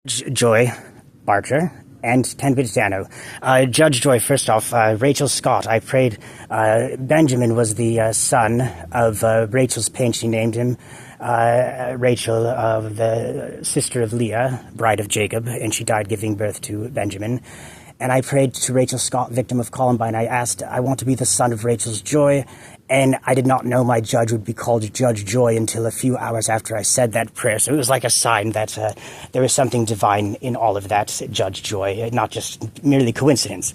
Joy Barker and Tenbit Dano. Judge Joy, first off, Rachel Scott. I prayed. Benjamin was the son of Rachel's pain. She named him Rachel, the sister of Leah, bride of Jacob, and she died giving birth to Benjamin. And I prayed to Rachel Scott, victim of Columbine. I want to be the son of Rachel's Joy. And I did not know my judge would be called Judge Joy until a few hours after I said that prayer. So it was like a sign that there was something divine in all of that, Judge Joy, not just merely coincidence.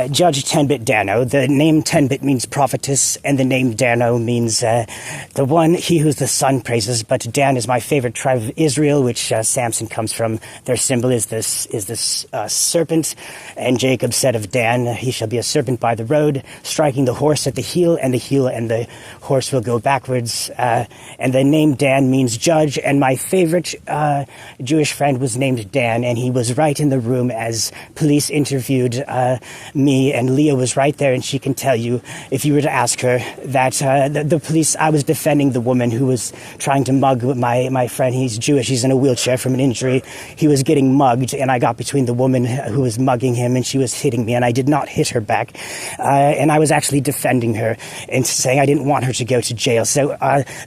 Judge Tenbit Dano. The name Tenbit means prophetess, and the name Dano means the one he whose the sun praises. But Dan is my favorite tribe of Israel, which Samson comes from. Their symbol is this serpent. And Jacob said of Dan, he shall be a serpent by the road, striking the horse at the heel, and the horse will go backwards. And the name Dan means judge. And my favorite Jewish friend was named Dan, and he was right in the room as police interviewed me, and Leah was right there, and she can tell you, if you were to ask her, that the police, I was defending the woman who was trying to mug my friend. He's Jewish, he's in a wheelchair from an injury. He was getting mugged, and I got between the woman who was mugging him, and she was hitting me, and I did not hit her back. And I was actually defending her and saying I didn't want her to go to jail. So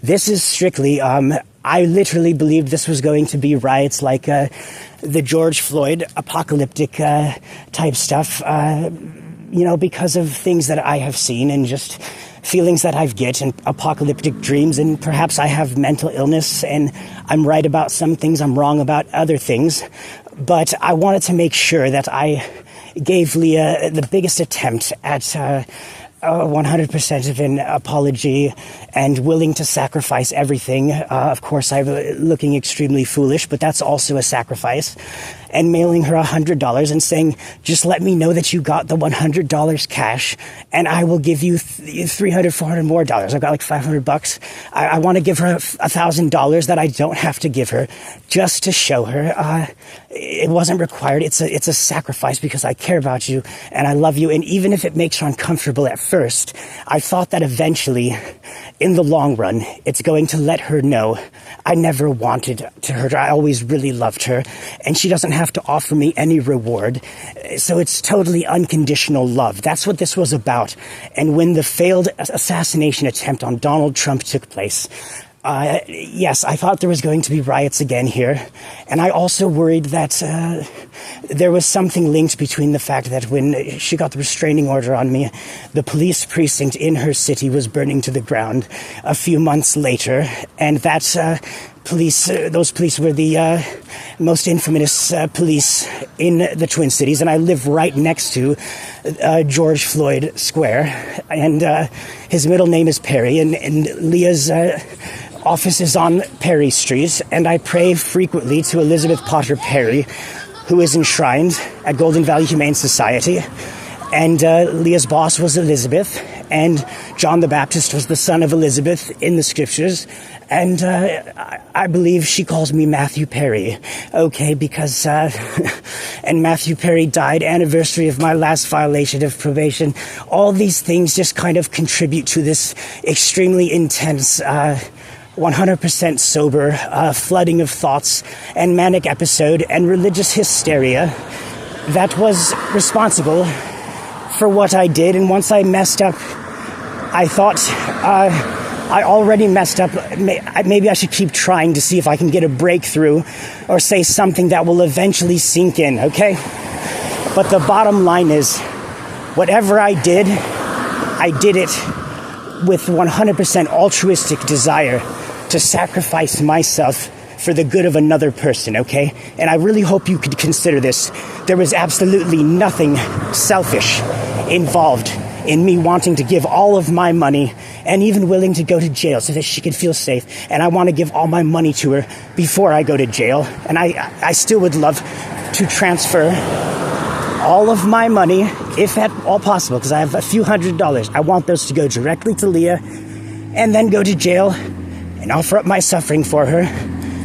this is strictly, I literally believed this was going to be riots like the George Floyd apocalyptic type stuff, because of things that I have seen and just feelings that I've get and apocalyptic dreams, and perhaps I have mental illness and I'm right about some things, I'm wrong about other things. But I wanted to make sure that I gave Leah the biggest attempt at 100% of an apology and willing to sacrifice everything. Of course, I'm looking extremely foolish, but that's also a sacrifice. And mailing her $100 and saying, just let me know that you got the $100 cash, and I will give you $300, $400 more dollars. I've got like $500. I want to give her $1,000 that I don't have to give her, just to show her it wasn't required. It's a sacrifice because I care about you and I love you. And even if it makes her uncomfortable at first, I thought that eventually, in the long run, it's going to let her know I never wanted to hurt her. I always really loved her, and she doesn't have to offer me any reward. So it's totally unconditional love. That's what this was about. And when the failed assassination attempt on Donald Trump took place, yes, I thought there was going to be riots again here. And I also worried that there was something linked between the fact that when she got the restraining order on me, the police precinct in her city was burning to the ground a few months later. And that those police were the most infamous police in the Twin Cities. And I live right next to George Floyd Square. And his middle name is Perry. And Leah's office is on Perry Street, and I pray frequently to Elizabeth Potter Perry, who is enshrined at Golden Valley Humane Society. And Leah's boss was Elizabeth, and John the Baptist was the son of Elizabeth in the scriptures. And I believe she calls me Matthew Perry, okay, because, and Matthew Perry died anniversary of my last violation of probation. All these things just kind of contribute to this extremely intense 100% sober flooding of thoughts and manic episode and religious hysteria that was responsible for what I did. And once I messed up, I thought I already messed up. Maybe I should keep trying to see if I can get a breakthrough or say something that will eventually sink in, okay? But the bottom line is, whatever I did it with 100% altruistic desire to sacrifice myself for the good of another person, okay? And I really hope you could consider this. There was absolutely nothing selfish involved in me wanting to give all of my money and even willing to go to jail so that she could feel safe. And I want to give all my money to her before I go to jail. And I still would love to transfer all of my money, if at all possible, because I have a few $100s. I want those to go directly to Leah and then go to jail and offer up my suffering for her,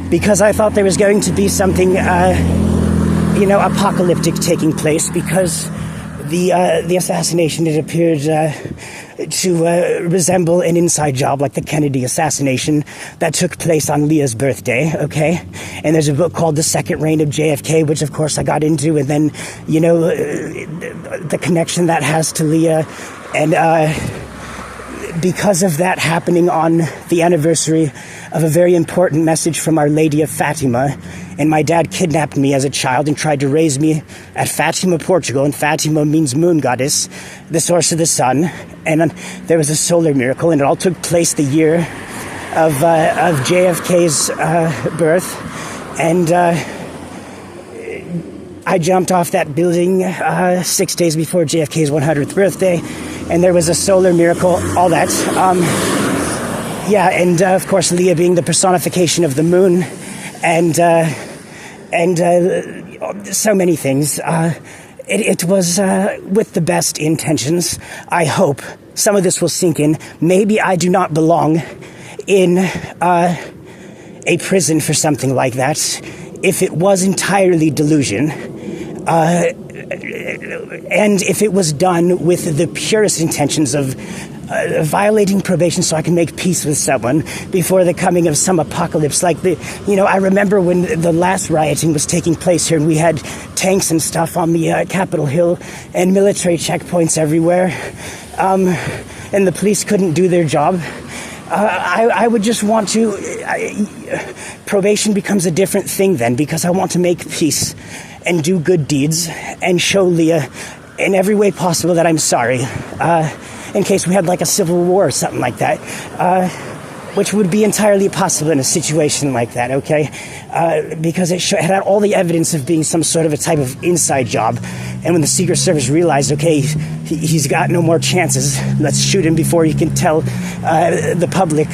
because I thought there was going to be something, apocalyptic taking place, because the assassination, it appeared, resemble an inside job like the Kennedy assassination that took place on Leah's birthday, okay? And there's a book called The Second Reign of JFK, which of course I got into, and then, the connection that has to Leah, and because of that happening on the anniversary of a very important message from Our Lady of Fatima, and my dad kidnapped me as a child and tried to raise me at Fatima, Portugal, and Fatima means moon goddess, the source of the sun, and there was a solar miracle, and it all took place the year of JFK's birth, and I jumped off that building 6 days before JFK's 100th birthday, and there was a solar miracle, all that. And of course Leah being the personification of the moon, and so many things. It was with the best intentions. I hope some of this will sink in. Maybe I do not belong in a prison for something like that. If it was entirely delusion, and if it was done with the purest intentions of violating probation so I can make peace with someone before the coming of some apocalypse, like I remember when the last rioting was taking place here and we had tanks and stuff on the Capitol Hill and military checkpoints everywhere, and the police couldn't do their job. I would just want to... probation becomes a different thing then, because I want to make peace and do good deeds and show Leah in every way possible that I'm sorry, in case we had like a civil war or something like that, which would be entirely possible in a situation like that, okay? Because it had all the evidence of being some sort of a type of inside job. And when the Secret Service realized, okay, he's got no more chances, let's shoot him before he can tell the public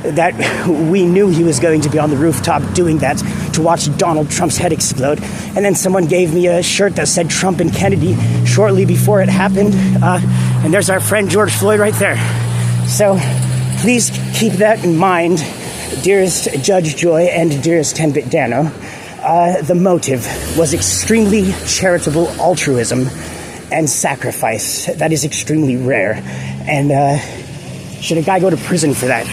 that we knew he was going to be on the rooftop doing that to watch Donald Trump's head explode. And then someone gave me a shirt that said Trump and Kennedy shortly before it happened. And there's our friend George Floyd right there. So please keep that in mind, dearest Judge Joy and dearest 10-Bit Dano. The motive was extremely charitable altruism and sacrifice. That is extremely rare. And should a guy go to prison for that?